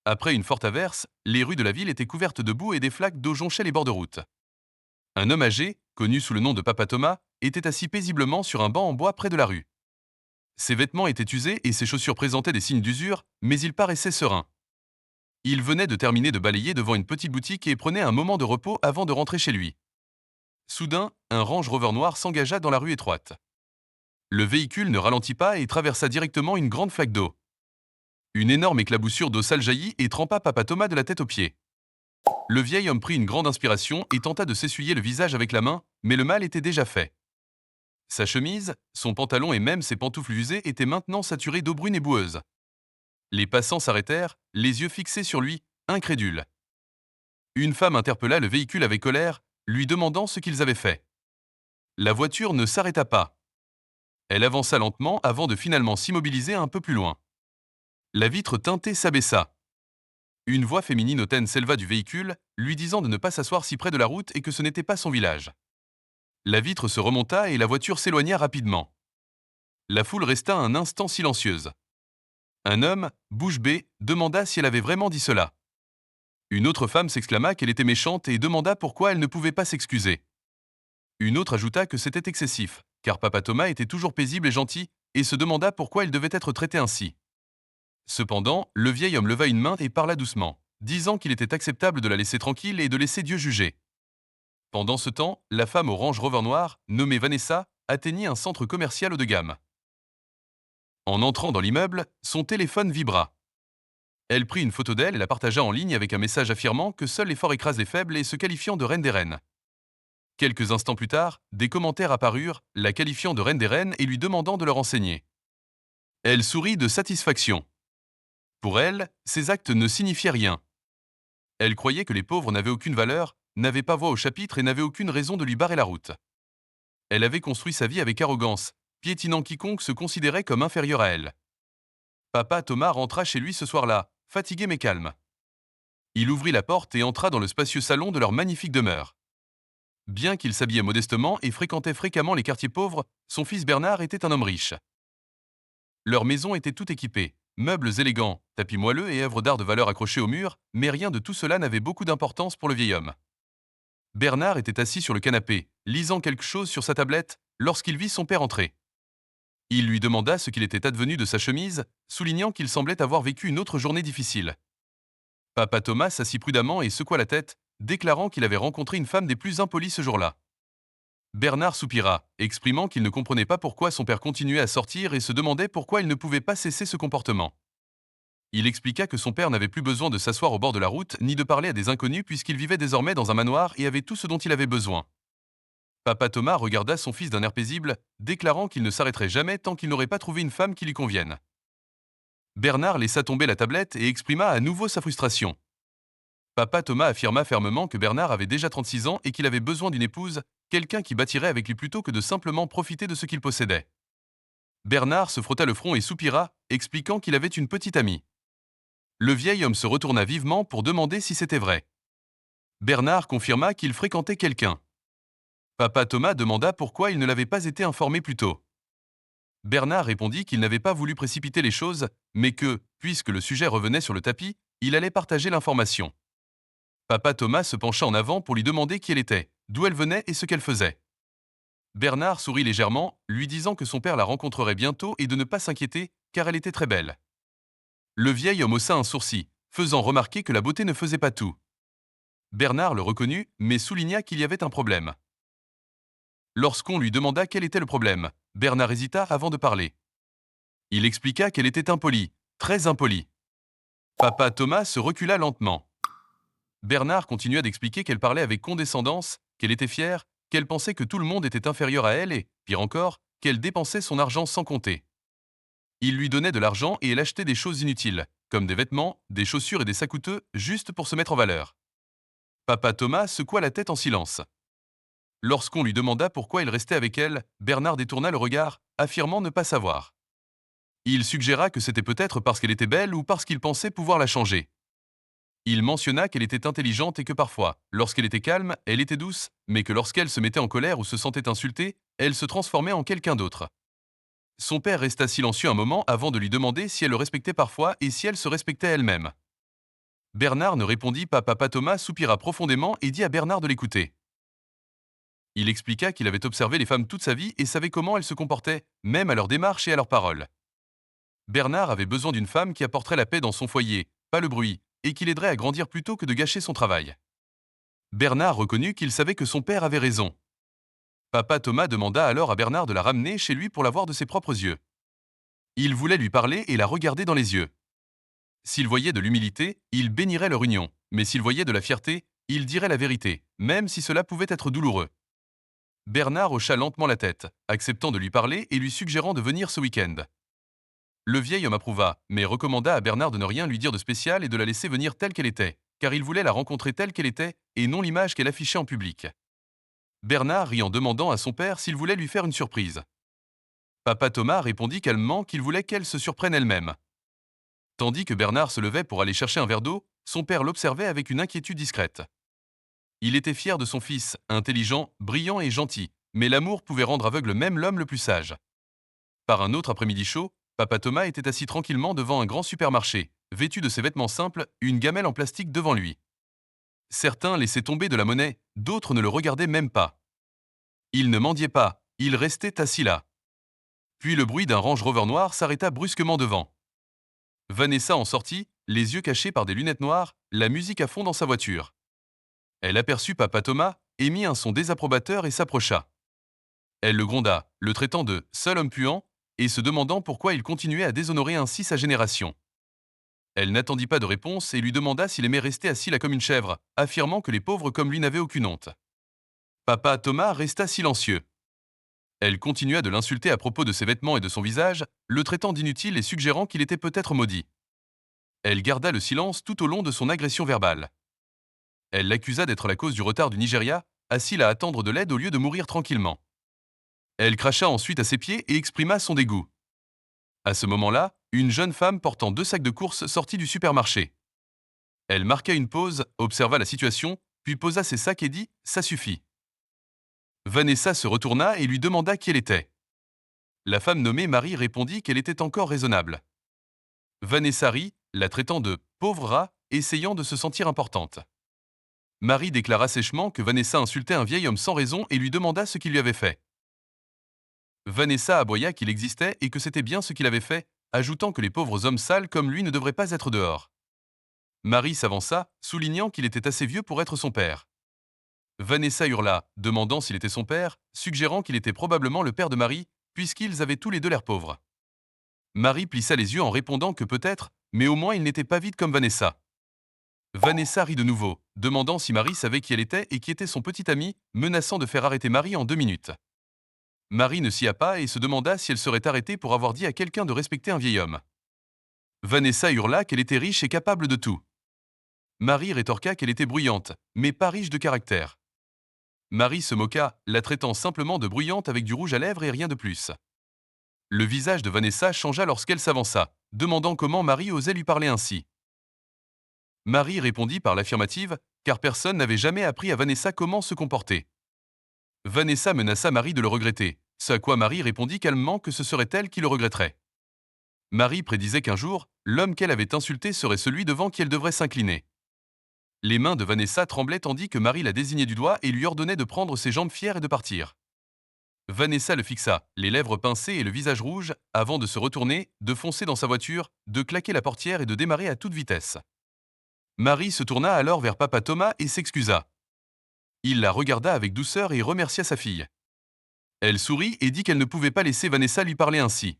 Après une forte averse, les rues de la ville étaient couvertes de boue et des flaques d'eau jonchaient les bords de route. Un homme âgé, connu sous le nom de Papa Thomas, était assis paisiblement sur un banc en bois près de la rue. Ses vêtements étaient usés et ses chaussures présentaient des signes d'usure, mais il paraissait serein. Il venait de terminer de balayer devant une petite boutique et prenait un moment de repos avant de rentrer chez lui. Soudain, un Range Rover noir s'engagea dans la rue étroite. Le véhicule ne ralentit pas et traversa directement une grande flaque d'eau. Une énorme éclaboussure d'eau sale jaillit et trempa Papa Thomas de la tête aux pieds. Le vieil homme prit une grande inspiration et tenta de s'essuyer le visage avec la main, mais le mal était déjà fait. Sa chemise, son pantalon et même ses pantoufles usées étaient maintenant saturés d'eau brune et boueuse. Les passants s'arrêtèrent, les yeux fixés sur lui, incrédules. Une femme interpella le véhicule avec colère, lui demandant ce qu'ils avaient fait. La voiture ne s'arrêta pas. Elle avança lentement avant de finalement s'immobiliser un peu plus loin. La vitre teintée s'abaissa. Une voix féminine hautaine s'éleva du véhicule, lui disant de ne pas s'asseoir si près de la route et que ce n'était pas son village. La vitre se remonta et la voiture s'éloigna rapidement. La foule resta un instant silencieuse. Un homme, bouche bée, demanda si elle avait vraiment dit cela. Une autre femme s'exclama qu'elle était méchante et demanda pourquoi elle ne pouvait pas s'excuser. Une autre ajouta que c'était excessif, car Papa Thomas était toujours paisible et gentil, et se demanda pourquoi il devait être traité ainsi. Cependant, le vieil homme leva une main et parla doucement, disant qu'il était acceptable de la laisser tranquille et de laisser Dieu juger. Pendant ce temps, la femme au Range Rover noir, nommée Vanessa, atteignit un centre commercial haut de gamme. En entrant dans l'immeuble, son téléphone vibra. Elle prit une photo d'elle et la partagea en ligne avec un message affirmant que seuls les forts écrasent les faibles et se qualifiant de reine des reines. Quelques instants plus tard, des commentaires apparurent, la qualifiant de reine des reines et lui demandant de leur enseigner. Elle sourit de satisfaction. Pour elle, ces actes ne signifiaient rien. Elle croyait que les pauvres n'avaient aucune valeur, n'avaient pas voix au chapitre et n'avaient aucune raison de lui barrer la route. Elle avait construit sa vie avec arrogance, piétinant quiconque se considérait comme inférieur à elle. Papa Thomas rentra chez lui ce soir-là, fatigué mais calme. Il ouvrit la porte et entra dans le spacieux salon de leur magnifique demeure. Bien qu'il s'habillait modestement et fréquentait fréquemment les quartiers pauvres, son fils Bernard était un homme riche. Leur maison était toute équipée, meubles élégants, tapis moelleux et œuvres d'art de valeur accrochées au mur, mais rien de tout cela n'avait beaucoup d'importance pour le vieil homme. Bernard était assis sur le canapé, lisant quelque chose sur sa tablette, lorsqu'il vit son père entrer. Il lui demanda ce qu'il était advenu de sa chemise, soulignant qu'il semblait avoir vécu une autre journée difficile. Papa Thomas s'assit prudemment et secoua la tête, déclarant qu'il avait rencontré une femme des plus impolies ce jour-là. Bernard soupira, exprimant qu'il ne comprenait pas pourquoi son père continuait à sortir et se demandait pourquoi il ne pouvait pas cesser ce comportement. Il expliqua que son père n'avait plus besoin de s'asseoir au bord de la route ni de parler à des inconnus puisqu'il vivait désormais dans un manoir et avait tout ce dont il avait besoin. Papa Thomas regarda son fils d'un air paisible, déclarant qu'il ne s'arrêterait jamais tant qu'il n'aurait pas trouvé une femme qui lui convienne. Bernard laissa tomber la tablette et exprima à nouveau sa frustration. Papa Thomas affirma fermement que Bernard avait déjà 36 ans et qu'il avait besoin d'une épouse, quelqu'un qui bâtirait avec lui plutôt que de simplement profiter de ce qu'il possédait. Bernard se frotta le front et soupira, expliquant qu'il avait une petite amie. Le vieil homme se retourna vivement pour demander si c'était vrai. Bernard confirma qu'il fréquentait quelqu'un. Papa Thomas demanda pourquoi il ne l'avait pas été informé plus tôt. Bernard répondit qu'il n'avait pas voulu précipiter les choses, mais que, puisque le sujet revenait sur le tapis, il allait partager l'information. Papa Thomas se pencha en avant pour lui demander qui elle était, d'où elle venait et ce qu'elle faisait. Bernard sourit légèrement, lui disant que son père la rencontrerait bientôt et de ne pas s'inquiéter, car elle était très belle. Le vieil homme haussa un sourcil, faisant remarquer que la beauté ne faisait pas tout. Bernard le reconnut, mais souligna qu'il y avait un problème. Lorsqu'on lui demanda quel était le problème, Bernard hésita avant de parler. Il expliqua qu'elle était impolie, très impolie. Papa Thomas se recula lentement. Bernard continua d'expliquer qu'elle parlait avec condescendance, qu'elle était fière, qu'elle pensait que tout le monde était inférieur à elle et, pire encore, qu'elle dépensait son argent sans compter. Il lui donnait de l'argent et elle achetait des choses inutiles, comme des vêtements, des chaussures et des sacs coûteux, juste pour se mettre en valeur. Papa Thomas secoua la tête en silence. Lorsqu'on lui demanda pourquoi il restait avec elle, Bernard détourna le regard, affirmant ne pas savoir. Il suggéra que c'était peut-être parce qu'elle était belle ou parce qu'il pensait pouvoir la changer. Il mentionna qu'elle était intelligente et que parfois, lorsqu'elle était calme, elle était douce, mais que lorsqu'elle se mettait en colère ou se sentait insultée, elle se transformait en quelqu'un d'autre. Son père resta silencieux un moment avant de lui demander si elle le respectait parfois et si elle se respectait elle-même. Bernard ne répondit pas. Papa Thomas soupira profondément et dit à Bernard de l'écouter. Il expliqua qu'il avait observé les femmes toute sa vie et savait comment elles se comportaient, même à leur démarche et à leurs paroles. Bernard avait besoin d'une femme qui apporterait la paix dans son foyer, pas le bruit, et qui l'aiderait à grandir plutôt que de gâcher son travail. Bernard reconnut qu'il savait que son père avait raison. Papa Thomas demanda alors à Bernard de la ramener chez lui pour la voir de ses propres yeux. Il voulait lui parler et la regarder dans les yeux. S'il voyait de l'humilité, il bénirait leur union, mais s'il voyait de la fierté, il dirait la vérité, même si cela pouvait être douloureux. Bernard hocha lentement la tête, acceptant de lui parler et lui suggérant de venir ce week-end. Le vieil homme approuva, mais recommanda à Bernard de ne rien lui dire de spécial et de la laisser venir telle qu'elle était, car il voulait la rencontrer telle qu'elle était et non l'image qu'elle affichait en public. Bernard rit en demandant à son père s'il voulait lui faire une surprise. Papa Thomas répondit calmement qu'il voulait qu'elle se surprenne elle-même. Tandis que Bernard se levait pour aller chercher un verre d'eau, son père l'observait avec une inquiétude discrète. Il était fier de son fils, intelligent, brillant et gentil, mais l'amour pouvait rendre aveugle même l'homme le plus sage. Par un autre après-midi chaud, Papa Thomas était assis tranquillement devant un grand supermarché, vêtu de ses vêtements simples, une gamelle en plastique devant lui. Certains laissaient tomber de la monnaie, d'autres ne le regardaient même pas. Il ne mendiait pas, il restait assis là. Puis le bruit d'un Range Rover noir s'arrêta brusquement devant. Vanessa en sortit, les yeux cachés par des lunettes noires, la musique à fond dans sa voiture. Elle aperçut Papa Thomas, émit un son désapprobateur et s'approcha. Elle le gronda, le traitant de « seul homme puant » et se demandant pourquoi il continuait à déshonorer ainsi sa génération. Elle n'attendit pas de réponse et lui demanda s'il aimait rester assis là comme une chèvre, affirmant que les pauvres comme lui n'avaient aucune honte. Papa Thomas resta silencieux. Elle continua de l'insulter à propos de ses vêtements et de son visage, le traitant d'inutile et suggérant qu'il était peut-être maudit. Elle garda le silence tout au long de son agression verbale. Elle l'accusa d'être la cause du retard du Nigeria, assis à attendre de l'aide au lieu de mourir tranquillement. Elle cracha ensuite à ses pieds et exprima son dégoût. À ce moment-là, une jeune femme portant 2 sacs de courses sortit du supermarché. Elle marqua une pause, observa la situation, puis posa ses sacs et dit « ça suffit ». Vanessa se retourna et lui demanda qui elle était. La femme nommée Marie répondit qu'elle était encore raisonnable. Vanessa rit, la traitant de « pauvre rat », essayant de se sentir importante. Marie déclara sèchement que Vanessa insultait un vieil homme sans raison et lui demanda ce qu'il lui avait fait. Vanessa aboya qu'il existait et que c'était bien ce qu'il avait fait, ajoutant que les pauvres hommes sales comme lui ne devraient pas être dehors. Marie s'avança, soulignant qu'il était assez vieux pour être son père. Vanessa hurla, demandant s'il était son père, suggérant qu'il était probablement le père de Marie, puisqu'ils avaient tous les deux l'air pauvres. Marie plissa les yeux en répondant que peut-être, mais au moins il n'était pas vide comme Vanessa. Vanessa rit de nouveau, demandant si Marie savait qui elle était et qui était son petit ami, menaçant de faire arrêter Marie en 2 minutes. Marie ne s'y a pas et se demanda si elle serait arrêtée pour avoir dit à quelqu'un de respecter un vieil homme. Vanessa hurla qu'elle était riche et capable de tout. Marie rétorqua qu'elle était bruyante, mais pas riche de caractère. Marie se moqua, la traitant simplement de bruyante avec du rouge à lèvres et rien de plus. Le visage de Vanessa changea lorsqu'elle s'avança, demandant comment Marie osait lui parler ainsi. Marie répondit par l'affirmative, car personne n'avait jamais appris à Vanessa comment se comporter. Vanessa menaça Marie de le regretter, ce à quoi Marie répondit calmement que ce serait elle qui le regretterait. Marie prédisait qu'un jour, l'homme qu'elle avait insulté serait celui devant qui elle devrait s'incliner. Les mains de Vanessa tremblaient tandis que Marie la désignait du doigt et lui ordonnait de prendre ses jambes fières et de partir. Vanessa le fixa, les lèvres pincées et le visage rouge, avant de se retourner, de foncer dans sa voiture, de claquer la portière et de démarrer à toute vitesse. Marie se tourna alors vers Papa Thomas et s'excusa. Il la regarda avec douceur et remercia sa fille. Elle sourit et dit qu'elle ne pouvait pas laisser Vanessa lui parler ainsi.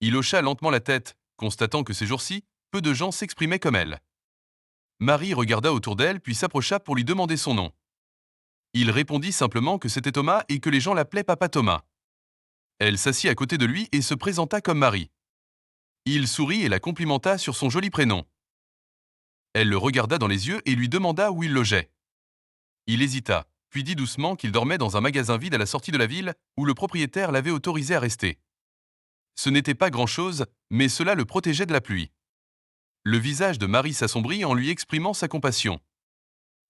Il hocha lentement la tête, constatant que ces jours-ci, peu de gens s'exprimaient comme elle. Marie regarda autour d'elle puis s'approcha pour lui demander son nom. Il répondit simplement que c'était Thomas et que les gens l'appelaient Papa Thomas. Elle s'assit à côté de lui et se présenta comme Marie. Il sourit et la complimenta sur son joli prénom. Elle le regarda dans les yeux et lui demanda où il logeait. Il hésita, puis dit doucement qu'il dormait dans un magasin vide à la sortie de la ville où le propriétaire l'avait autorisé à rester. Ce n'était pas grand-chose, mais cela le protégeait de la pluie. Le visage de Marie s'assombrit en lui exprimant sa compassion.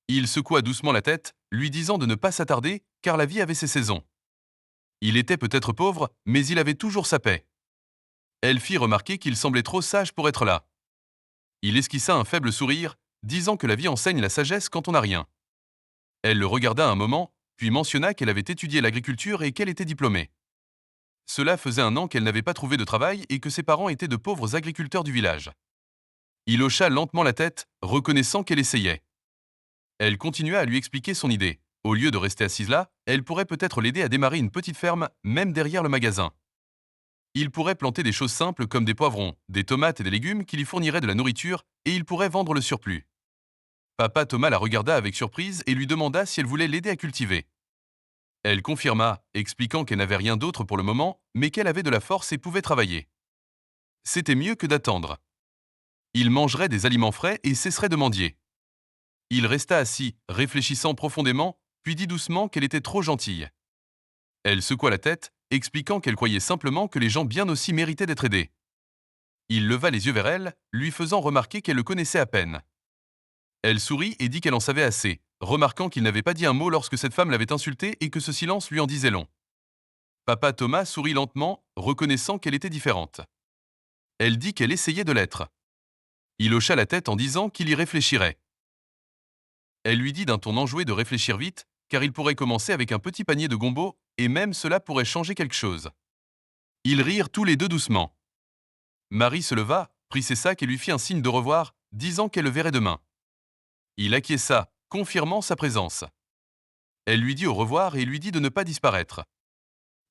Il secoua doucement la tête, lui disant de ne pas s'attarder, car la vie avait ses saisons. Il était peut-être pauvre, mais il avait toujours sa paix. Elle fit remarquer qu'il semblait trop sage pour être là. Il esquissa un faible sourire, disant que la vie enseigne la sagesse quand on n'a rien. Elle le regarda un moment, puis mentionna qu'elle avait étudié l'agriculture et qu'elle était diplômée. Cela faisait 1 an qu'elle n'avait pas trouvé de travail et que ses parents étaient de pauvres agriculteurs du village. Il hocha lentement la tête, reconnaissant qu'elle essayait. Elle continua à lui expliquer son idée. Au lieu de rester assise là, elle pourrait peut-être l'aider à démarrer une petite ferme, même derrière le magasin. Il pourrait planter des choses simples comme des poivrons, des tomates et des légumes qui lui fourniraient de la nourriture, et il pourrait vendre le surplus. Papa Thomas la regarda avec surprise et lui demanda si elle voulait l'aider à cultiver. Elle confirma, expliquant qu'elle n'avait rien d'autre pour le moment, mais qu'elle avait de la force et pouvait travailler. C'était mieux que d'attendre. Il mangerait des aliments frais et cesserait de mendier. Il resta assis, réfléchissant profondément, puis dit doucement qu'elle était trop gentille. Elle secoua la tête, expliquant qu'elle croyait simplement que les gens bien aussi méritaient d'être aidés. Il leva les yeux vers elle, lui faisant remarquer qu'elle le connaissait à peine. Elle sourit et dit qu'elle en savait assez, remarquant qu'il n'avait pas dit un mot lorsque cette femme l'avait insulté et que ce silence lui en disait long. Papa Thomas sourit lentement, reconnaissant qu'elle était différente. Elle dit qu'elle essayait de l'être. Il hocha la tête en disant qu'il y réfléchirait. Elle lui dit d'un ton enjoué de réfléchir vite, car il pourrait commencer avec un petit panier de gombo, et même cela pourrait changer quelque chose. Ils rirent tous les deux doucement. Marie se leva, prit ses sacs et lui fit un signe de revoir, disant qu'elle le verrait demain. Il acquiesça, confirmant sa présence. Elle lui dit au revoir et lui dit de ne pas disparaître.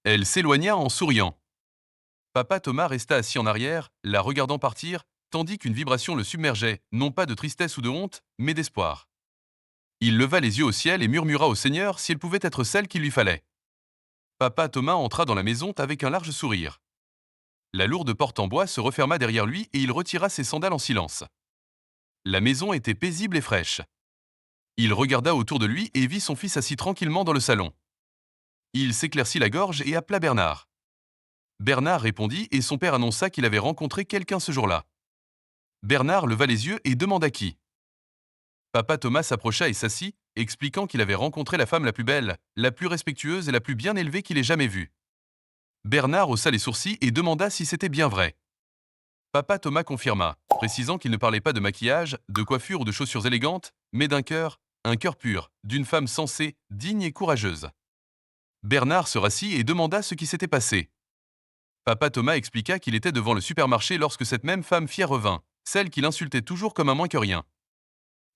Elle s'éloigna en souriant. Papa Thomas resta assis en arrière, la regardant partir, tandis qu'une vibration le submergeait, non pas de tristesse ou de honte, mais d'espoir. Il leva les yeux au ciel et murmura au Seigneur si elle pouvait être celle qu'il lui fallait. Papa Thomas entra dans la maison avec un large sourire. La lourde porte en bois se referma derrière lui et il retira ses sandales en silence. La maison était paisible et fraîche. Il regarda autour de lui et vit son fils assis tranquillement dans le salon. Il s'éclaircit la gorge et appela Bernard. Bernard répondit et son père annonça qu'il avait rencontré quelqu'un ce jour-là. Bernard leva les yeux et demanda qui. Papa Thomas s'approcha et s'assit, expliquant qu'il avait rencontré la femme la plus belle, la plus respectueuse et la plus bien élevée qu'il ait jamais vue. Bernard haussa les sourcils et demanda si c'était bien vrai. Papa Thomas confirma, précisant qu'il ne parlait pas de maquillage, de coiffure ou de chaussures élégantes, mais d'un cœur, un cœur pur, d'une femme sensée, digne et courageuse. Bernard se rassit et demanda ce qui s'était passé. Papa Thomas expliqua qu'il était devant le supermarché lorsque cette même femme fière revint, celle qu'il insultait toujours comme un moins que rien.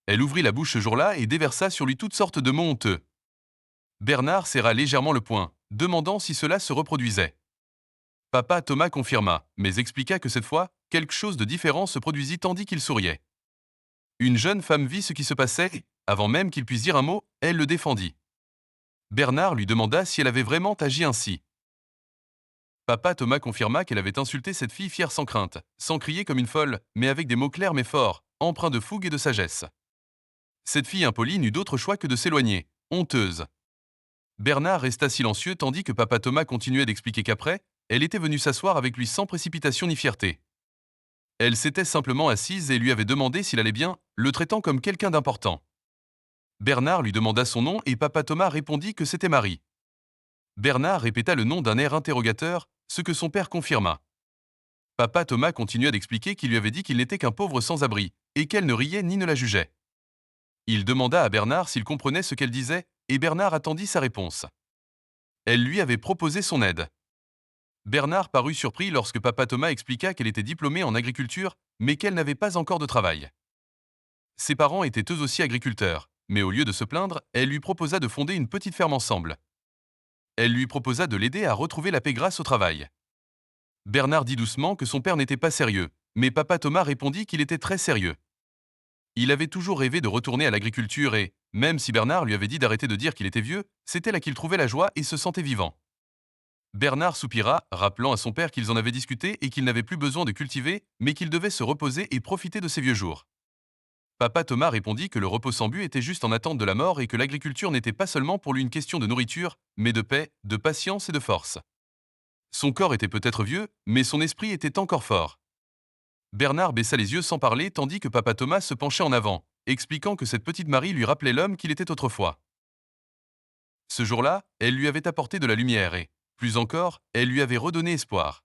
Elle ouvrit la bouche ce jour-là et déversa sur lui toutes sortes de mots honteux. Bernard serra légèrement le poing, demandant si cela se reproduisait. Papa Thomas confirma, mais expliqua que cette fois, quelque chose de différent se produisit tandis qu'il souriait. Une jeune femme vit ce qui se passait et, avant même qu'il puisse dire un mot, elle le défendit. Bernard lui demanda si elle avait vraiment agi ainsi. Papa Thomas confirma qu'elle avait insulté cette fille fière sans crainte, sans crier comme une folle, mais avec des mots clairs mais forts, empreints de fougue et de sagesse. Cette fille impolie n'eut d'autre choix que de s'éloigner, honteuse. Bernard resta silencieux tandis que Papa Thomas continuait d'expliquer qu'après, elle était venue s'asseoir avec lui sans précipitation ni fierté. Elle s'était simplement assise et lui avait demandé s'il allait bien, le traitant comme quelqu'un d'important. Bernard lui demanda son nom et Papa Thomas répondit que c'était Marie. Bernard répéta le nom d'un air interrogateur, ce que son père confirma. Papa Thomas continua d'expliquer qu'il lui avait dit qu'il n'était qu'un pauvre sans-abri, et qu'elle ne riait ni ne la jugeait. Il demanda à Bernard s'il comprenait ce qu'elle disait, et Bernard attendit sa réponse. Elle lui avait proposé son aide. Bernard parut surpris lorsque Papa Thomas expliqua qu'elle était diplômée en agriculture, mais qu'elle n'avait pas encore de travail. Ses parents étaient eux aussi agriculteurs, mais au lieu de se plaindre, elle lui proposa de fonder une petite ferme ensemble. Elle lui proposa de l'aider à retrouver la paix grâce au travail. Bernard dit doucement que son père n'était pas sérieux, mais Papa Thomas répondit qu'il était très sérieux. Il avait toujours rêvé de retourner à l'agriculture et, même si Bernard lui avait dit d'arrêter de dire qu'il était vieux, c'était là qu'il trouvait la joie et se sentait vivant. Bernard soupira, rappelant à son père qu'ils en avaient discuté et qu'il n'avait plus besoin de cultiver, mais qu'il devait se reposer et profiter de ses vieux jours. Papa Thomas répondit que le repos sans but était juste en attente de la mort et que l'agriculture n'était pas seulement pour lui une question de nourriture, mais de paix, de patience et de force. Son corps était peut-être vieux, mais son esprit était encore fort. Bernard baissa les yeux sans parler tandis que Papa Thomas se penchait en avant, expliquant que cette petite Marie lui rappelait l'homme qu'il était autrefois. Ce jour-là, elle lui avait apporté de la lumière et, plus encore, elle lui avait redonné espoir.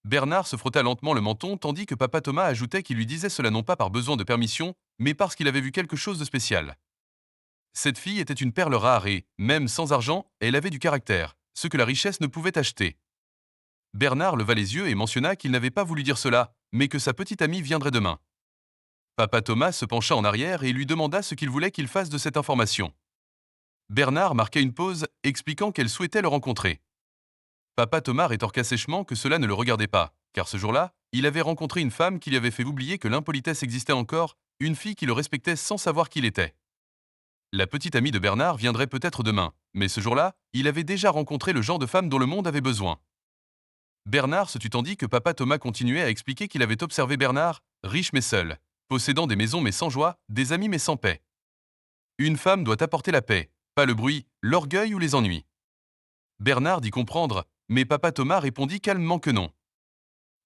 Bernard se frotta lentement le menton tandis que Papa Thomas ajoutait qu'il lui disait cela non pas par besoin de permission, mais parce qu'il avait vu quelque chose de spécial. Cette fille était une perle rare et, même sans argent, elle avait du caractère, ce que la richesse ne pouvait acheter. Bernard leva les yeux et mentionna qu'il n'avait pas voulu dire cela, mais que sa petite amie viendrait demain. Papa Thomas se pencha en arrière et lui demanda ce qu'il voulait qu'il fasse de cette information. Bernard marqua une pause, expliquant qu'elle souhaitait le rencontrer. Papa Thomas rétorqua sèchement que cela ne le regardait pas, car ce jour-là, il avait rencontré une femme qui lui avait fait oublier que l'impolitesse existait encore, une fille qui le respectait sans savoir qui il était. La petite amie de Bernard viendrait peut-être demain, mais ce jour-là, il avait déjà rencontré le genre de femme dont le monde avait besoin. Bernard se tut tandis que papa Thomas continuait à expliquer qu'il avait observé Bernard, riche mais seul, possédant des maisons mais sans joie, des amis mais sans paix. Une femme doit apporter la paix, pas le bruit, l'orgueil ou les ennuis. Bernard dit comprendre, mais papa Thomas répondit calmement que non.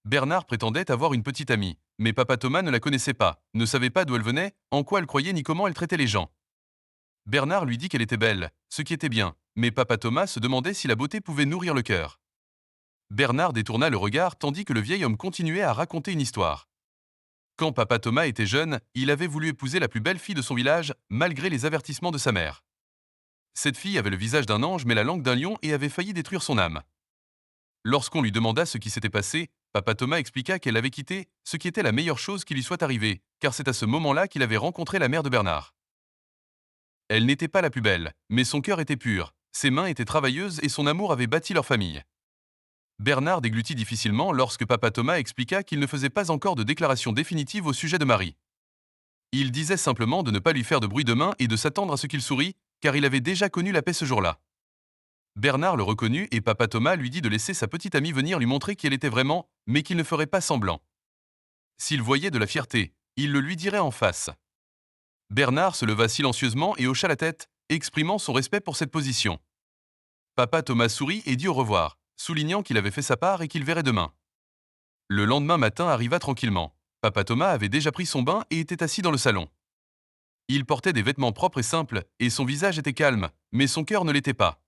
Bernard prétendait avoir une petite amie, mais papa Thomas ne la connaissait pas, ne savait pas d'où elle venait, en quoi elle croyait ni comment elle traitait les gens. Bernard lui dit qu'elle était belle, ce qui était bien, mais papa Thomas se demandait si la beauté pouvait nourrir le cœur. Bernard détourna le regard tandis que le vieil homme continuait à raconter une histoire. Quand papa Thomas était jeune, il avait voulu épouser la plus belle fille de son village, malgré les avertissements de sa mère. Cette fille avait le visage d'un ange mais la langue d'un lion et avait failli détruire son âme. Lorsqu'on lui demanda ce qui s'était passé, papa Thomas expliqua qu'elle avait quitté, ce qui était la meilleure chose qui lui soit arrivée, car c'est à ce moment-là qu'il avait rencontré la mère de Bernard. Elle n'était pas la plus belle, mais son cœur était pur, ses mains étaient travailleuses et son amour avait bâti leur famille. Bernard déglutit difficilement lorsque papa Thomas expliqua qu'il ne faisait pas encore de déclaration définitive au sujet de Marie. Il disait simplement de ne pas lui faire de bruit de main et de s'attendre à ce qu'il sourit, car il avait déjà connu la paix ce jour-là. Bernard le reconnut et papa Thomas lui dit de laisser sa petite amie venir lui montrer qui elle était vraiment, mais qu'il ne ferait pas semblant. S'il voyait de la fierté, il le lui dirait en face. Bernard se leva silencieusement et hocha la tête, exprimant son respect pour cette position. Papa Thomas sourit et dit au revoir, soulignant qu'il avait fait sa part et qu'il verrait demain. Le lendemain matin arriva tranquillement. Papa Thomas avait déjà pris son bain et était assis dans le salon. Il portait des vêtements propres et simples, et son visage était calme, mais son cœur ne l'était pas.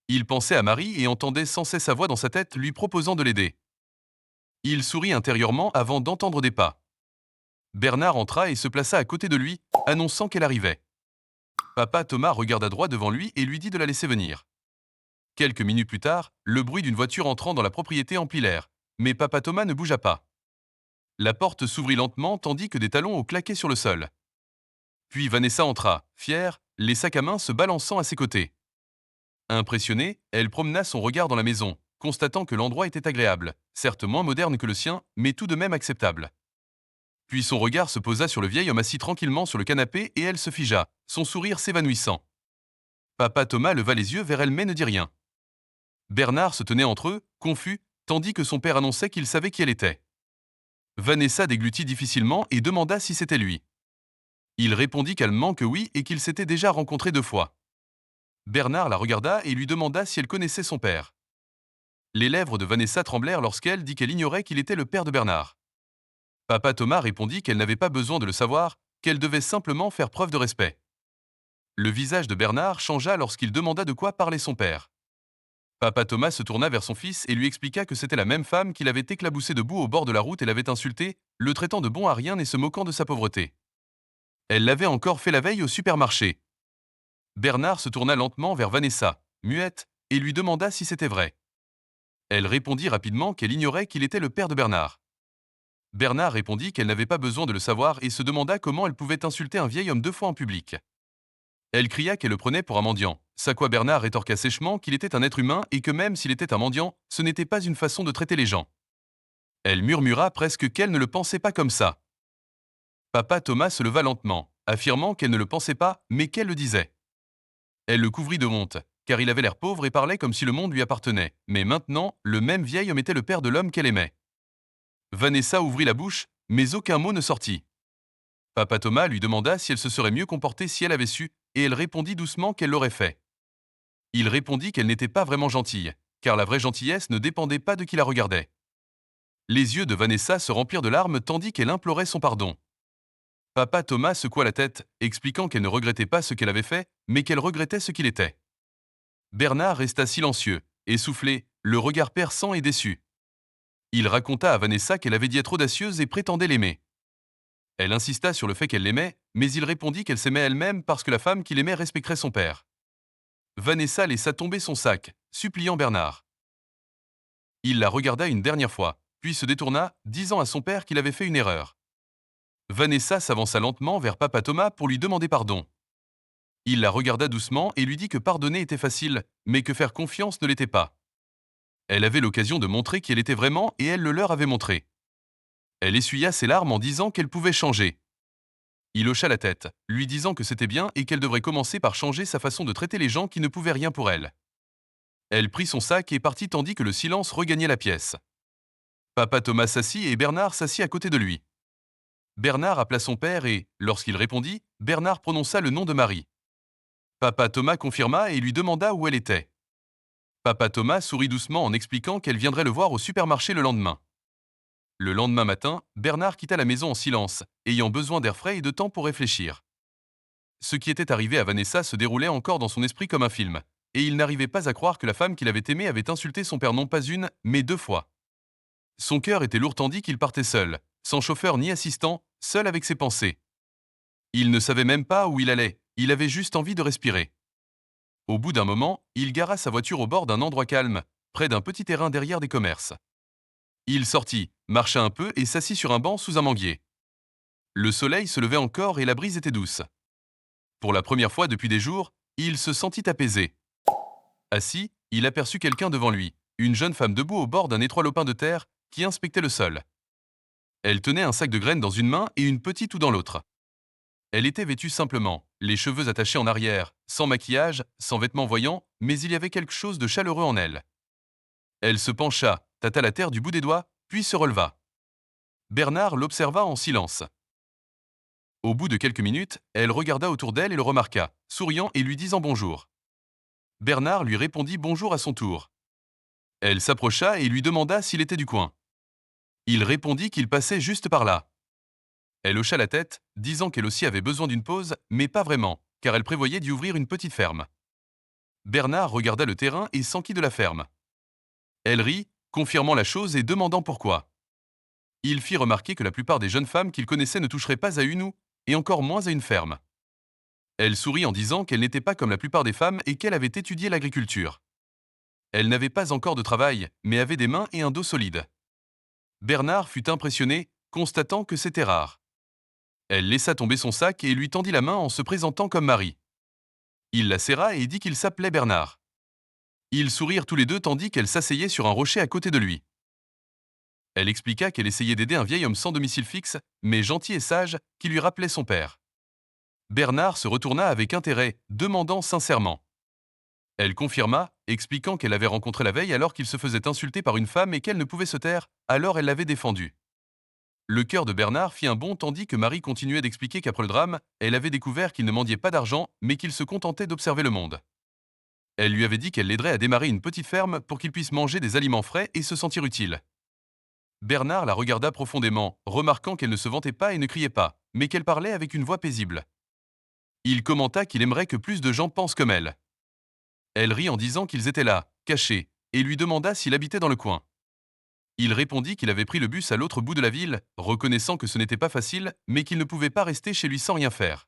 Il pensait à Marie et entendait sans cesse sa voix dans sa tête lui proposant de l'aider. Il sourit intérieurement avant d'entendre des pas. Bernard entra et se plaça à côté de lui, annonçant qu'elle arrivait. Papa Thomas regarda droit devant lui et lui dit de la laisser venir. Quelques minutes plus tard, le bruit d'une voiture entrant dans la propriété emplit l'air, mais papa Thomas ne bougea pas. La porte s'ouvrit lentement tandis que des talons ont claqué sur le sol. Puis Vanessa entra, fière, les sacs à main se balançant à ses côtés. Impressionnée, elle promena son regard dans la maison, constatant que l'endroit était agréable, certes moins moderne que le sien, mais tout de même acceptable. Puis son regard se posa sur le vieil homme assis tranquillement sur le canapé et elle se figea, son sourire s'évanouissant. Papa Thomas leva les yeux vers elle mais ne dit rien. Bernard se tenait entre eux, confus, tandis que son père annonçait qu'il savait qui elle était. Vanessa déglutit difficilement et demanda si c'était lui. Il répondit calmement que oui et qu'ils s'étaient déjà rencontrés 2 fois. Bernard la regarda et lui demanda si elle connaissait son père. Les lèvres de Vanessa tremblèrent lorsqu'elle dit qu'elle ignorait qu'il était le père de Bernard. Papa Thomas répondit qu'elle n'avait pas besoin de le savoir, qu'elle devait simplement faire preuve de respect. Le visage de Bernard changea lorsqu'il demanda de quoi parlait son père. Papa Thomas se tourna vers son fils et lui expliqua que c'était la même femme qui l'avait éclaboussé debout au bord de la route et l'avait insulté, le traitant de bon à rien et se moquant de sa pauvreté. Elle l'avait encore fait la veille au supermarché. Bernard se tourna lentement vers Vanessa, muette, et lui demanda si c'était vrai. Elle répondit rapidement qu'elle ignorait qu'il était le père de Bernard. Bernard répondit qu'elle n'avait pas besoin de le savoir et se demanda comment elle pouvait insulter un vieil homme 2 fois en public. Elle cria qu'elle le prenait pour un mendiant, à quoi Bernard rétorqua sèchement qu'il était un être humain et que même s'il était un mendiant, ce n'était pas une façon de traiter les gens. Elle murmura presque qu'elle ne le pensait pas comme ça. Papa Thomas se leva lentement, affirmant qu'elle ne le pensait pas, mais qu'elle le disait. Elle le couvrit de honte, car il avait l'air pauvre et parlait comme si le monde lui appartenait, mais maintenant, le même vieil homme était le père de l'homme qu'elle aimait. Vanessa ouvrit la bouche, mais aucun mot ne sortit. Papa Thomas lui demanda si elle se serait mieux comportée si elle avait su, et elle répondit doucement qu'elle l'aurait fait. Il répondit qu'elle n'était pas vraiment gentille, car la vraie gentillesse ne dépendait pas de qui la regardait. Les yeux de Vanessa se remplirent de larmes tandis qu'elle implorait son pardon. Papa Thomas secoua la tête, expliquant qu'elle ne regrettait pas ce qu'elle avait fait, mais qu'elle regrettait ce qu'il était. Bernard resta silencieux, essoufflé, le regard perçant et déçu. Il raconta à Vanessa qu'elle avait dit être audacieuse et prétendait l'aimer. Elle insista sur le fait qu'elle l'aimait, mais il répondit qu'elle s'aimait elle-même parce que la femme qu'il aimait respecterait son père. Vanessa laissa tomber son sac, suppliant Bernard. Il la regarda une dernière fois, puis se détourna, disant à son père qu'il avait fait une erreur. Vanessa s'avança lentement vers papa Thomas pour lui demander pardon. Il la regarda doucement et lui dit que pardonner était facile, mais que faire confiance ne l'était pas. Elle avait l'occasion de montrer qui elle était vraiment et elle le leur avait montré. Elle essuya ses larmes en disant qu'elle pouvait changer. Il hocha la tête, lui disant que c'était bien et qu'elle devrait commencer par changer sa façon de traiter les gens qui ne pouvaient rien pour elle. Elle prit son sac et partit tandis que le silence regagnait la pièce. Papa Thomas s'assit et Bernard s'assit à côté de lui. Bernard appela son père et, lorsqu'il répondit, Bernard prononça le nom de Marie. Papa Thomas confirma et lui demanda où elle était. Papa Thomas sourit doucement en expliquant qu'elle viendrait le voir au supermarché le lendemain. Le lendemain matin, Bernard quitta la maison en silence, ayant besoin d'air frais et de temps pour réfléchir. Ce qui était arrivé à Vanessa se déroulait encore dans son esprit comme un film, et il n'arrivait pas à croire que la femme qu'il avait aimée avait insulté son père non pas une, mais 2 fois. Son cœur était lourd tandis qu'il partait seul, sans chauffeur ni assistant, seul avec ses pensées. Il ne savait même pas où il allait, il avait juste envie de respirer. Au bout d'un moment, il gara sa voiture au bord d'un endroit calme, près d'un petit terrain derrière des commerces. Il sortit, marcha un peu et s'assit sur un banc sous un manguier. Le soleil se levait encore et la brise était douce. Pour la première fois depuis des jours, il se sentit apaisé. Assis, il aperçut quelqu'un devant lui, une jeune femme debout au bord d'un étroit lopin de terre qui inspectait le sol. Elle tenait un sac de graines dans une main et une petite ou dans l'autre. Elle était vêtue simplement, les cheveux attachés en arrière, sans maquillage, sans vêtements voyants, mais il y avait quelque chose de chaleureux en elle. Elle se pencha, tâta la terre du bout des doigts, puis se releva. Bernard l'observa en silence. Au bout de quelques minutes, elle regarda autour d'elle et le remarqua, souriant et lui disant bonjour. Bernard lui répondit bonjour à son tour. Elle s'approcha et lui demanda s'il était du coin. Il répondit qu'il passait juste par là. Elle hocha la tête, disant qu'elle aussi avait besoin d'une pause, mais pas vraiment, car elle prévoyait d'y ouvrir une petite ferme. Bernard regarda le terrain et s'enquit de la ferme. Elle rit, confirmant la chose et demandant pourquoi. Il fit remarquer que la plupart des jeunes femmes qu'il connaissait ne toucheraient pas à une ou, et encore moins à une ferme. Elle sourit en disant qu'elle n'était pas comme la plupart des femmes et qu'elle avait étudié l'agriculture. Elle n'avait pas encore de travail, mais avait des mains et un dos solide. Bernard fut impressionné, constatant que c'était rare. Elle laissa tomber son sac et lui tendit la main en se présentant comme Marie. Il la serra et dit qu'il s'appelait Bernard. Ils sourirent tous les deux tandis qu'elle s'asseyait sur un rocher à côté de lui. Elle expliqua qu'elle essayait d'aider un vieil homme sans domicile fixe, mais gentil et sage, qui lui rappelait son père. Bernard se retourna avec intérêt, demandant sincèrement. Elle confirma, expliquant qu'elle l'avait rencontré la veille alors qu'il se faisait insulter par une femme et qu'elle ne pouvait se taire, alors elle l'avait défendu. Le cœur de Bernard fit un bond tandis que Marie continuait d'expliquer qu'après le drame, elle avait découvert qu'il ne mendiait pas d'argent, mais qu'il se contentait d'observer le monde. Elle lui avait dit qu'elle l'aiderait à démarrer une petite ferme pour qu'il puisse manger des aliments frais et se sentir utile. Bernard la regarda profondément, remarquant qu'elle ne se vantait pas et ne criait pas, mais qu'elle parlait avec une voix paisible. Il commenta qu'il aimerait que plus de gens pensent comme elle. Elle rit en disant qu'ils étaient là, cachés, et lui demanda s'il habitait dans le coin. Il répondit qu'il avait pris le bus à l'autre bout de la ville, reconnaissant que ce n'était pas facile, mais qu'il ne pouvait pas rester chez lui sans rien faire.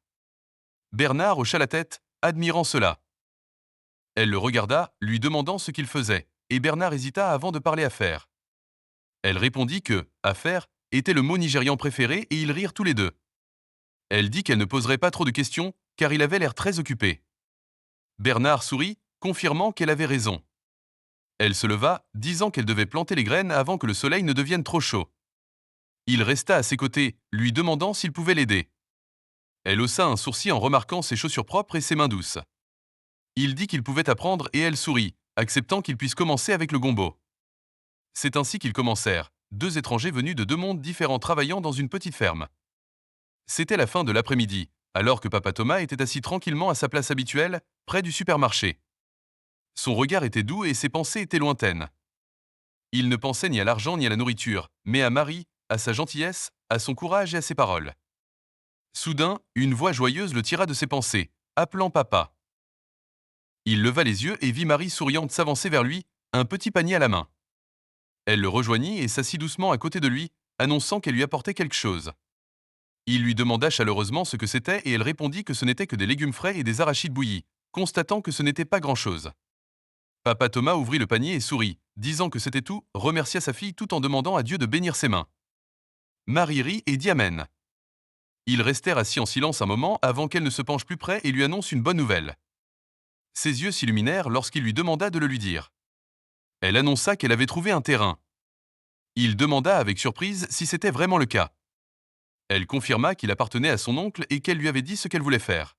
Bernard hocha la tête, admirant cela. Elle le regarda, lui demandant ce qu'il faisait, et Bernard hésita avant de parler affaires. Elle répondit que affaires était le mot nigérian préféré et ils rirent tous les deux. Elle dit qu'elle ne poserait pas trop de questions, car il avait l'air très occupé. Bernard sourit, confirmant qu'elle avait raison. Elle se leva, disant qu'elle devait planter les graines avant que le soleil ne devienne trop chaud. Il resta à ses côtés, lui demandant s'il pouvait l'aider. Elle haussa un sourcil en remarquant ses chaussures propres et ses mains douces. Il dit qu'il pouvait apprendre et elle sourit, acceptant qu'il puisse commencer avec le gombo. C'est ainsi qu'ils commencèrent, 2 étrangers venus de 2 mondes différents travaillant dans une petite ferme. C'était la fin de l'après-midi, alors que papa Thomas était assis tranquillement à sa place habituelle, près du supermarché. Son regard était doux et ses pensées étaient lointaines. Il ne pensait ni à l'argent ni à la nourriture, mais à Marie, à sa gentillesse, à son courage et à ses paroles. Soudain, une voix joyeuse le tira de ses pensées, appelant papa. Il leva les yeux et vit Marie souriante s'avancer vers lui, un petit panier à la main. Elle le rejoignit et s'assit doucement à côté de lui, annonçant qu'elle lui apportait quelque chose. Il lui demanda chaleureusement ce que c'était et elle répondit que ce n'était que des légumes frais et des arachides bouillis, constatant que ce n'était pas grand-chose. Papa Thomas ouvrit le panier et sourit, disant que c'était tout, remercia sa fille tout en demandant à Dieu de bénir ses mains. Marie rit et dit Amen. Ils restèrent assis en silence un moment avant qu'elle ne se penche plus près et lui annonce une bonne nouvelle. Ses yeux s'illuminèrent lorsqu'il lui demanda de le lui dire. Elle annonça qu'elle avait trouvé un terrain. Il demanda avec surprise si c'était vraiment le cas. Elle confirma qu'il appartenait à son oncle et qu'elle lui avait dit ce qu'elle voulait faire.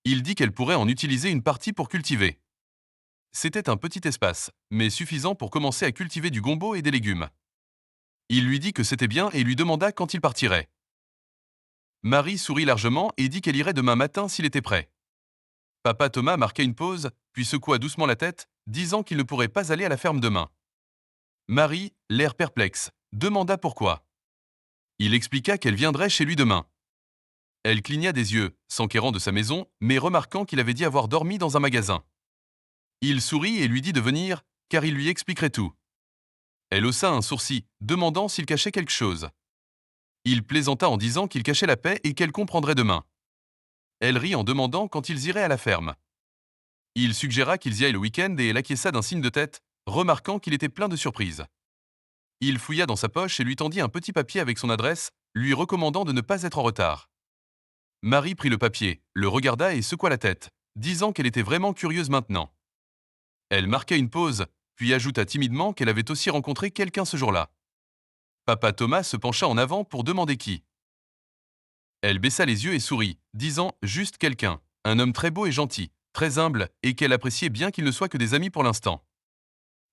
Il dit qu'elle pourrait en utiliser une partie pour cultiver. C'était un petit espace, mais suffisant pour commencer à cultiver du gombo et des légumes. Il lui dit que c'était bien et lui demanda quand il partirait. Marie sourit largement et dit qu'elle irait demain matin s'il était prêt. Papa Thomas marqua une pause, puis secoua doucement la tête, disant qu'il ne pourrait pas aller à la ferme demain. Marie, l'air perplexe, demanda pourquoi. Il expliqua qu'elle viendrait chez lui demain. Elle cligna des yeux, s'enquérant de sa maison, mais remarquant qu'il avait dit avoir dormi dans un magasin. Il sourit et lui dit de venir, car il lui expliquerait tout. Elle haussa un sourcil, demandant s'il cachait quelque chose. Il plaisanta en disant qu'il cachait la paix et qu'elle comprendrait demain. Elle rit en demandant quand ils iraient à la ferme. Il suggéra qu'ils y aillent le week-end et elle acquiesça d'un signe de tête, remarquant qu'il était plein de surprises. Il fouilla dans sa poche et lui tendit un petit papier avec son adresse, lui recommandant de ne pas être en retard. Marie prit le papier, le regarda et secoua la tête, disant qu'elle était vraiment curieuse maintenant. Elle marqua une pause, puis ajouta timidement qu'elle avait aussi rencontré quelqu'un ce jour-là. Papa Thomas se pencha en avant pour demander qui. Elle baissa les yeux et sourit, disant juste quelqu'un, un homme très beau et gentil, très humble, et qu'elle appréciait bien qu'ils ne soient que des amis pour l'instant.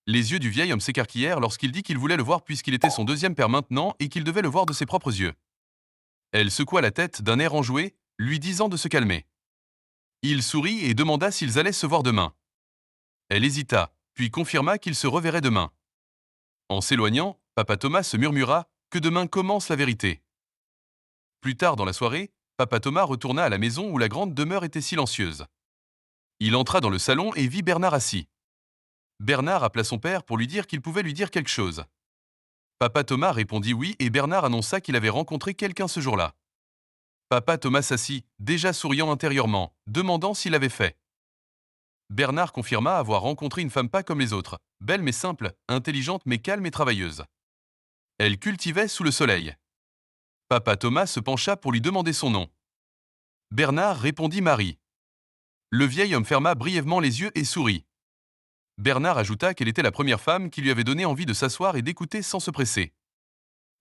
Les yeux du vieil homme s'écarquillèrent lorsqu'il dit qu'il voulait le voir puisqu'il était son deuxième père maintenant et qu'il devait le voir de ses propres yeux. Elle secoua la tête d'un air enjoué, lui disant de se calmer. Il sourit et demanda s'ils allaient se voir demain. Elle hésita, puis confirma qu'ils se reverraient demain. En s'éloignant, Papa Thomas se murmura que demain commence la vérité. Plus tard dans la soirée, Papa Thomas retourna à la maison où la grande demeure était silencieuse. Il entra dans le salon et vit Bernard assis. Bernard appela son père pour lui dire qu'il pouvait lui dire quelque chose. Papa Thomas répondit oui et Bernard annonça qu'il avait rencontré quelqu'un ce jour-là. Papa Thomas s'assit, déjà souriant intérieurement, demandant s'il l'avait fait. Bernard confirma avoir rencontré une femme pas comme les autres, belle mais simple, intelligente mais calme et travailleuse. Elle cultivait sous le soleil. Papa Thomas se pencha pour lui demander son nom. Bernard répondit Marie. Le vieil homme ferma brièvement les yeux et sourit. Bernard ajouta qu'elle était la première femme qui lui avait donné envie de s'asseoir et d'écouter sans se presser.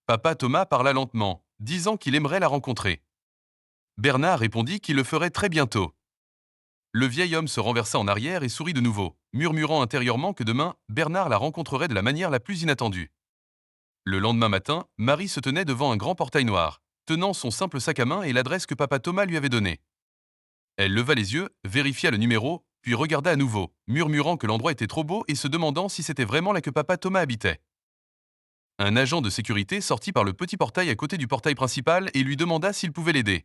Papa Thomas parla lentement, disant qu'il aimerait la rencontrer. Bernard répondit qu'il le ferait très bientôt. Le vieil homme se renversa en arrière et sourit de nouveau, murmurant intérieurement que demain, Bernard la rencontrerait de la manière la plus inattendue. Le lendemain matin, Marie se tenait devant un grand portail noir, tenant son simple sac à main et l'adresse que Papa Thomas lui avait donnée. Elle leva les yeux, vérifia le numéro, puis regarda à nouveau, murmurant que l'endroit était trop beau et se demandant si c'était vraiment là que Papa Thomas habitait. Un agent de sécurité sortit par le petit portail à côté du portail principal et lui demanda s'il pouvait l'aider.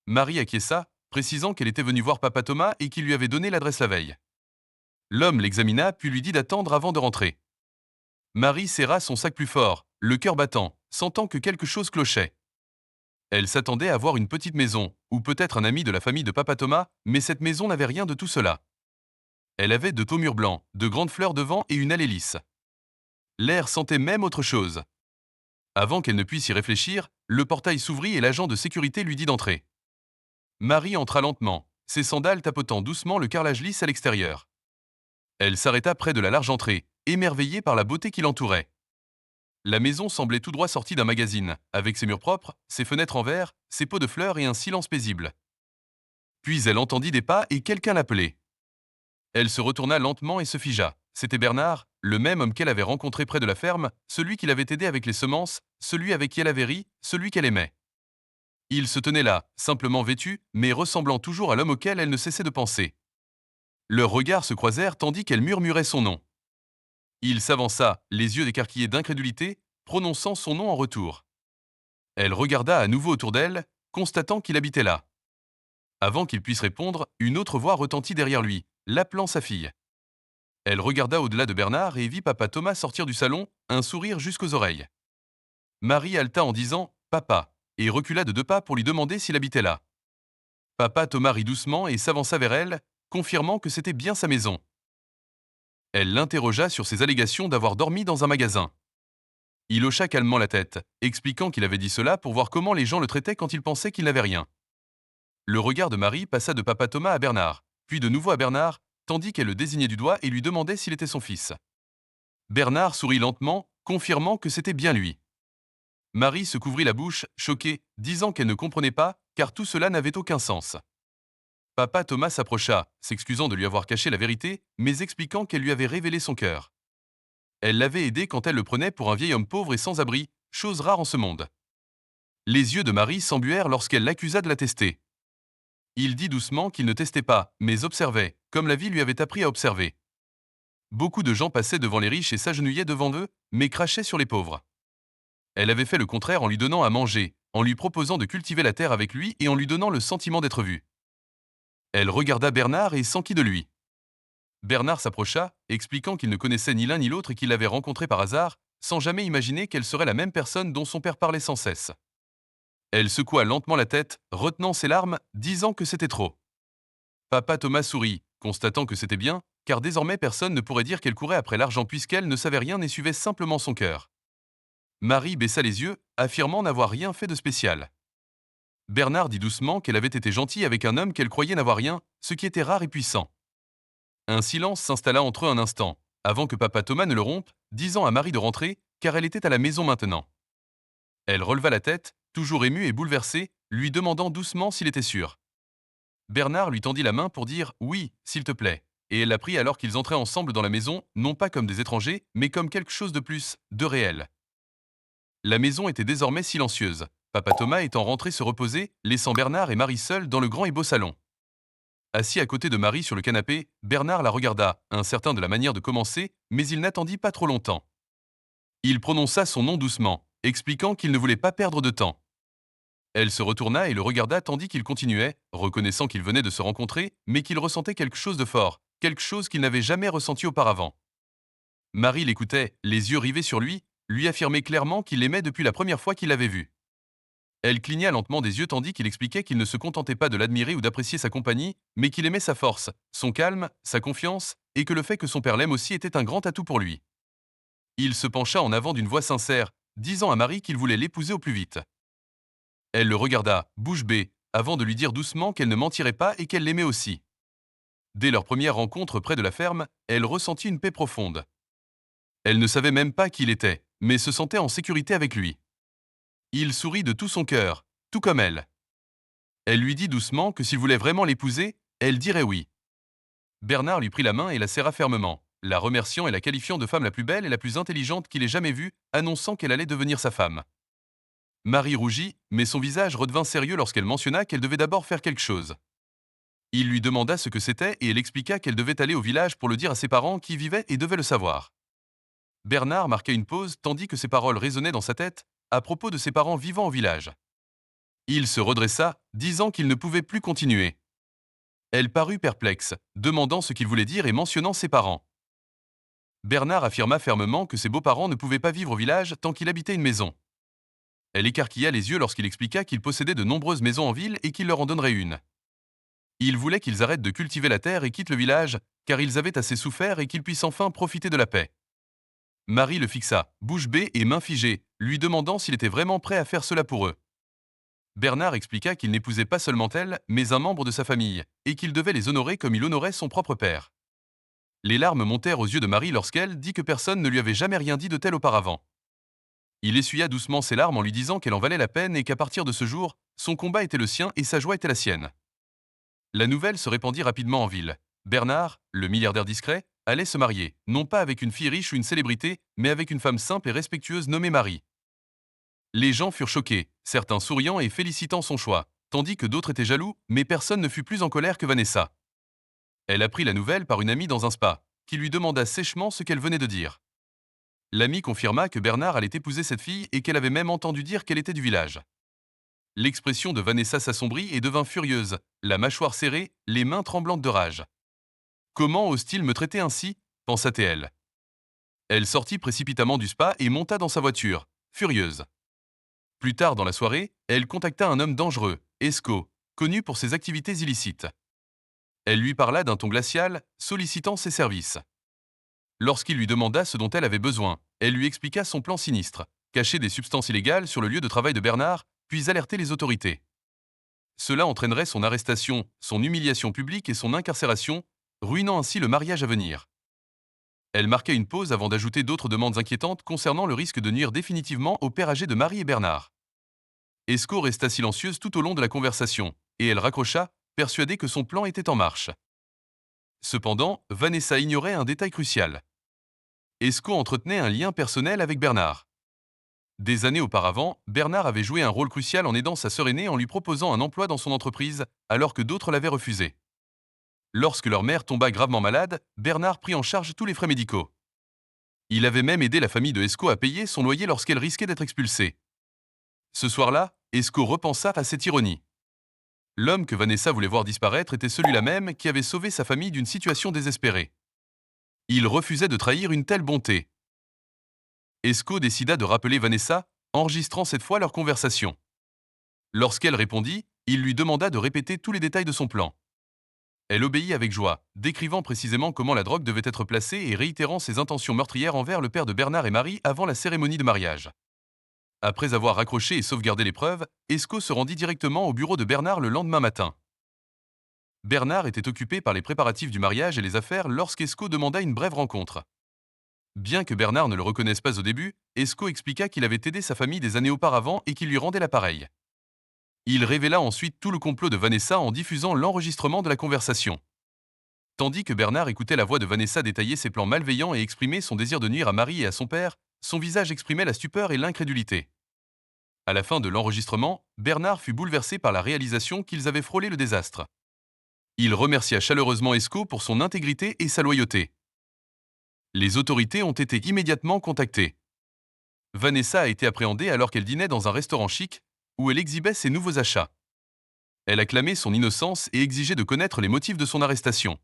Marie acquiesça, précisant qu'elle était venue voir Papa Thomas et qu'il lui avait donné l'adresse la veille. L'homme l'examina puis lui dit d'attendre avant de rentrer. Marie serra son sac plus fort, le cœur battant, sentant que quelque chose clochait. Elle s'attendait à voir une petite maison, ou peut-être un ami de la famille de Papa Thomas, mais cette maison n'avait rien de tout cela. Elle avait de beaux murs blancs, de grandes fleurs devant et une allée lisse. L'air sentait même autre chose. Avant qu'elle ne puisse y réfléchir, le portail s'ouvrit et l'agent de sécurité lui dit d'entrer. Marie entra lentement, ses sandales tapotant doucement le carrelage lisse à l'extérieur. Elle s'arrêta près de la large entrée, émerveillée par la beauté qui l'entourait. La maison semblait tout droit sortie d'un magazine, avec ses murs propres, ses fenêtres en verre, ses pots de fleurs et un silence paisible. Puis elle entendit des pas et quelqu'un l'appelait. Elle se retourna lentement et se figea. C'était Bernard, le même homme qu'elle avait rencontré près de la ferme, celui qui l'avait aidé avec les semences, celui avec qui elle avait ri, celui qu'elle aimait. Il se tenait là, simplement vêtu, mais ressemblant toujours à l'homme auquel elle ne cessait de penser. Leurs regards se croisèrent tandis qu'elle murmurait son nom. Il s'avança, les yeux écarquillés d'incrédulité, prononçant son nom en retour. Elle regarda à nouveau autour d'elle, constatant qu'il habitait là. Avant qu'il puisse répondre, une autre voix retentit derrière lui, l'appelant sa fille. Elle regarda au-delà de Bernard et vit Papa Thomas sortir du salon, un sourire jusqu'aux oreilles. Marie haleta en disant « Papa ». et recula de 2 pas pour lui demander s'il habitait là. Papa Thomas rit doucement et s'avança vers elle, confirmant que c'était bien sa maison. Elle l'interrogea sur ses allégations d'avoir dormi dans un magasin. Il hocha calmement la tête, expliquant qu'il avait dit cela pour voir comment les gens le traitaient quand ils pensaient qu'il n'avait rien. Le regard de Marie passa de papa Thomas à Bernard, puis de nouveau à Bernard, tandis qu'elle le désignait du doigt et lui demandait s'il était son fils. Bernard sourit lentement, confirmant que c'était bien lui. Marie se couvrit la bouche, choquée, disant qu'elle ne comprenait pas, car tout cela n'avait aucun sens. Papa Thomas s'approcha, s'excusant de lui avoir caché la vérité, mais expliquant qu'elle lui avait révélé son cœur. Elle l'avait aidé quand elle le prenait pour un vieil homme pauvre et sans abri, chose rare en ce monde. Les yeux de Marie s'embuèrent lorsqu'elle l'accusa de la tester. Il dit doucement qu'il ne testait pas, mais observait, comme la vie lui avait appris à observer. Beaucoup de gens passaient devant les riches et s'agenouillaient devant eux, mais crachaient sur les pauvres. Elle avait fait le contraire en lui donnant à manger, en lui proposant de cultiver la terre avec lui et en lui donnant le sentiment d'être vue. Elle regarda Bernard et s'enquit de lui. Bernard s'approcha, expliquant qu'il ne connaissait ni l'un ni l'autre et qu'il l'avait rencontré par hasard, sans jamais imaginer qu'elle serait la même personne dont son père parlait sans cesse. Elle secoua lentement la tête, retenant ses larmes, disant que c'était trop. Papa Thomas sourit, constatant que c'était bien, car désormais personne ne pourrait dire qu'elle courait après l'argent puisqu'elle ne savait rien et suivait simplement son cœur. Marie baissa les yeux, affirmant n'avoir rien fait de spécial. Bernard dit doucement qu'elle avait été gentille avec un homme qu'elle croyait n'avoir rien, ce qui était rare et puissant. Un silence s'installa entre eux un instant, avant que papa Thomas ne le rompe, disant à Marie de rentrer, car elle était à la maison maintenant. Elle releva la tête, toujours émue et bouleversée, lui demandant doucement s'il était sûr. Bernard lui tendit la main pour dire oui, s'il te plaît, et elle la prit alors qu'ils entraient ensemble dans la maison, non pas comme des étrangers, mais comme quelque chose de plus, de réel. La maison était désormais silencieuse, papa Thomas étant rentré se reposer, laissant Bernard et Marie seuls dans le grand et beau salon. Assis à côté de Marie sur le canapé, Bernard la regarda, incertain de la manière de commencer, mais il n'attendit pas trop longtemps. Il prononça son nom doucement, expliquant qu'il ne voulait pas perdre de temps. Elle se retourna et le regarda tandis qu'il continuait, reconnaissant qu'ils venaient de se rencontrer, mais qu'il ressentait quelque chose de fort, quelque chose qu'il n'avait jamais ressenti auparavant. Marie l'écoutait, les yeux rivés sur lui affirmait clairement qu'il l'aimait depuis la première fois qu'il l'avait vu. Elle cligna lentement des yeux tandis qu'il expliquait qu'il ne se contentait pas de l'admirer ou d'apprécier sa compagnie, mais qu'il aimait sa force, son calme, sa confiance, et que le fait que son père l'aime aussi était un grand atout pour lui. Il se pencha en avant d'une voix sincère, disant à Marie qu'il voulait l'épouser au plus vite. Elle le regarda, bouche bée, avant de lui dire doucement qu'elle ne mentirait pas et qu'elle l'aimait aussi. Dès leur première rencontre près de la ferme, elle ressentit une paix profonde. Elle ne savait même pas qui il était, mais se sentait en sécurité avec lui. Il sourit de tout son cœur, tout comme elle. Elle lui dit doucement que s'il voulait vraiment l'épouser, elle dirait oui. Bernard lui prit la main et la serra fermement, la remerciant et la qualifiant de femme la plus belle et la plus intelligente qu'il ait jamais vue, annonçant qu'elle allait devenir sa femme. Marie rougit, mais son visage redevint sérieux lorsqu'elle mentionna qu'elle devait d'abord faire quelque chose. Il lui demanda ce que c'était et elle expliqua qu'elle devait aller au village pour le dire à ses parents qui y vivaient et devaient le savoir. Bernard marqua une pause tandis que ses paroles résonnaient dans sa tête à propos de ses parents vivant au village. Il se redressa, disant qu'il ne pouvait plus continuer. Elle parut perplexe, demandant ce qu'il voulait dire et mentionnant ses parents. Bernard affirma fermement que ses beaux-parents ne pouvaient pas vivre au village tant qu'il habitait une maison. Elle écarquilla les yeux lorsqu'il expliqua qu'il possédait de nombreuses maisons en ville et qu'il leur en donnerait une. Il voulait qu'ils arrêtent de cultiver la terre et quittent le village, car ils avaient assez souffert et qu'ils puissent enfin profiter de la paix. Marie le fixa, bouche bée et main figée, lui demandant s'il était vraiment prêt à faire cela pour eux. Bernard expliqua qu'il n'épousait pas seulement elle, mais un membre de sa famille, et qu'il devait les honorer comme il honorait son propre père. Les larmes montèrent aux yeux de Marie lorsqu'elle dit que personne ne lui avait jamais rien dit de tel auparavant. Il essuya doucement ses larmes en lui disant qu'elle en valait la peine et qu'à partir de ce jour, son combat était le sien et sa joie était la sienne. La nouvelle se répandit rapidement en ville. Bernard, le milliardaire discret, allait se marier, non pas avec une fille riche ou une célébrité, mais avec une femme simple et respectueuse nommée Marie. Les gens furent choqués, certains souriant et félicitant son choix, tandis que d'autres étaient jaloux, mais personne ne fut plus en colère que Vanessa. Elle apprit la nouvelle par une amie dans un spa, qui lui demanda sèchement ce qu'elle venait de dire. L'amie confirma que Bernard allait épouser cette fille et qu'elle avait même entendu dire qu'elle était du village. L'expression de Vanessa s'assombrit et devint furieuse, la mâchoire serrée, les mains tremblantes de rage. Comment ose-t-il me traiter ainsi pensa-t-elle. Elle sortit précipitamment du spa et monta dans sa voiture, furieuse. Plus tard dans la soirée, elle contacta un homme dangereux, Esco, connu pour ses activités illicites. Elle lui parla d'un ton glacial, sollicitant ses services. Lorsqu'il lui demanda ce dont elle avait besoin, elle lui expliqua son plan sinistre, cacher des substances illégales sur le lieu de travail de Bernard, puis alerter les autorités. Cela entraînerait son arrestation, son humiliation publique et son incarcération, ruinant ainsi le mariage à venir. Elle marqua une pause avant d'ajouter d'autres demandes inquiétantes concernant le risque de nuire définitivement au père âgé de Marie et Bernard. Esco resta silencieuse tout au long de la conversation, et elle raccrocha, persuadée que son plan était en marche. Cependant, Vanessa ignorait un détail crucial. Esco entretenait un lien personnel avec Bernard. Des années auparavant, Bernard avait joué un rôle crucial en aidant sa sœur aînée en lui proposant un emploi dans son entreprise, alors que d'autres l'avaient refusé. Lorsque leur mère tomba gravement malade, Bernard prit en charge tous les frais médicaux. Il avait même aidé la famille de Esco à payer son loyer lorsqu'elle risquait d'être expulsée. Ce soir-là, Esco repensa à cette ironie. L'homme que Vanessa voulait voir disparaître était celui-là même qui avait sauvé sa famille d'une situation désespérée. Il refusait de trahir une telle bonté. Esco décida de rappeler Vanessa, enregistrant cette fois leur conversation. Lorsqu'elle répondit, il lui demanda de répéter tous les détails de son plan. Elle obéit avec joie, décrivant précisément comment la drogue devait être placée et réitérant ses intentions meurtrières envers le père de Bernard et Marie avant la cérémonie de mariage. Après avoir raccroché et sauvegardé les preuves, Esco se rendit directement au bureau de Bernard le lendemain matin. Bernard était occupé par les préparatifs du mariage et les affaires lorsqu'Esco demanda une brève rencontre. Bien que Bernard ne le reconnaisse pas au début, Esco expliqua qu'il avait aidé sa famille des années auparavant et qu'il lui rendait l'appareil. Il révéla ensuite tout le complot de Vanessa en diffusant l'enregistrement de la conversation. Tandis que Bernard écoutait la voix de Vanessa détailler ses plans malveillants et exprimer son désir de nuire à Marie et à son père, son visage exprimait la stupeur et l'incrédulité. À la fin de l'enregistrement, Bernard fut bouleversé par la réalisation qu'ils avaient frôlé le désastre. Il remercia chaleureusement Esco pour son intégrité et sa loyauté. Les autorités ont été immédiatement contactées. Vanessa a été appréhendée alors qu'elle dînait dans un restaurant chic, où elle exhibait ses nouveaux achats. Elle a clamé son innocence et exigé de connaître les motifs de son arrestation.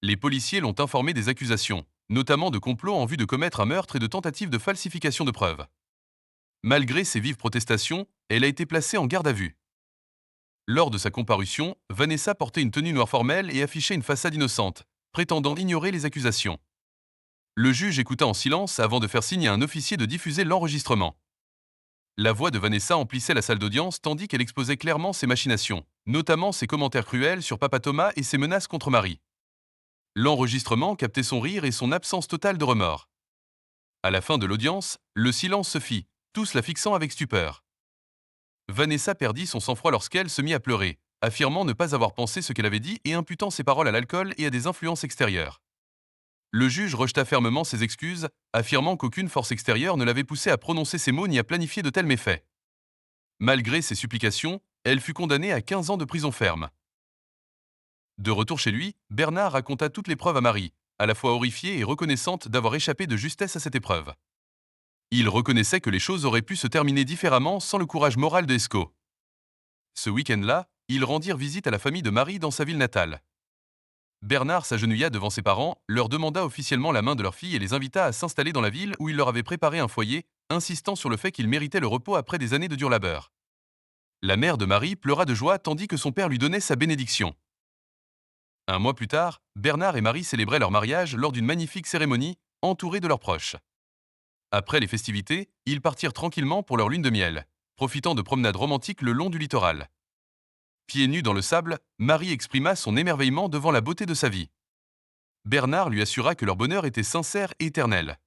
Les policiers l'ont informée des accusations, notamment de complot en vue de commettre un meurtre et de tentative de falsification de preuves. Malgré ses vives protestations, elle a été placée en garde à vue. Lors de sa comparution, Vanessa portait une tenue noire formelle et affichait une façade innocente, prétendant ignorer les accusations. Le juge écouta en silence avant de faire signe à un officier de diffuser l'enregistrement. La voix de Vanessa emplissait la salle d'audience tandis qu'elle exposait clairement ses machinations, notamment ses commentaires cruels sur Papa Thomas et ses menaces contre Marie. L'enregistrement captait son rire et son absence totale de remords. À la fin de l'audience, le silence se fit, tous la fixant avec stupeur. Vanessa perdit son sang-froid lorsqu'elle se mit à pleurer, affirmant ne pas avoir pensé ce qu'elle avait dit et imputant ses paroles à l'alcool et à des influences extérieures. Le juge rejeta fermement ses excuses, affirmant qu'aucune force extérieure ne l'avait poussée à prononcer ces mots ni à planifier de tels méfaits. Malgré ses supplications, elle fut condamnée à 15 ans de prison ferme. De retour chez lui, Bernard raconta toutes les preuves à Marie, à la fois horrifiée et reconnaissante d'avoir échappé de justesse à cette épreuve. Il reconnaissait que les choses auraient pu se terminer différemment sans le courage moral de Esco. Ce week-end-là, ils rendirent visite à la famille de Marie dans sa ville natale. Bernard s'agenouilla devant ses parents, leur demanda officiellement la main de leur fille et les invita à s'installer dans la ville où il leur avait préparé un foyer, insistant sur le fait qu'ils méritaient le repos après des années de dur labeur. La mère de Marie pleura de joie tandis que son père lui donnait sa bénédiction. Un mois plus tard, Bernard et Marie célébraient leur mariage lors d'une magnifique cérémonie, entourés de leurs proches. Après les festivités, ils partirent tranquillement pour leur lune de miel, profitant de promenades romantiques le long du littoral. Pieds nus dans le sable, Marie exprima son émerveillement devant la beauté de sa vie. Bernard lui assura que leur bonheur était sincère et éternel.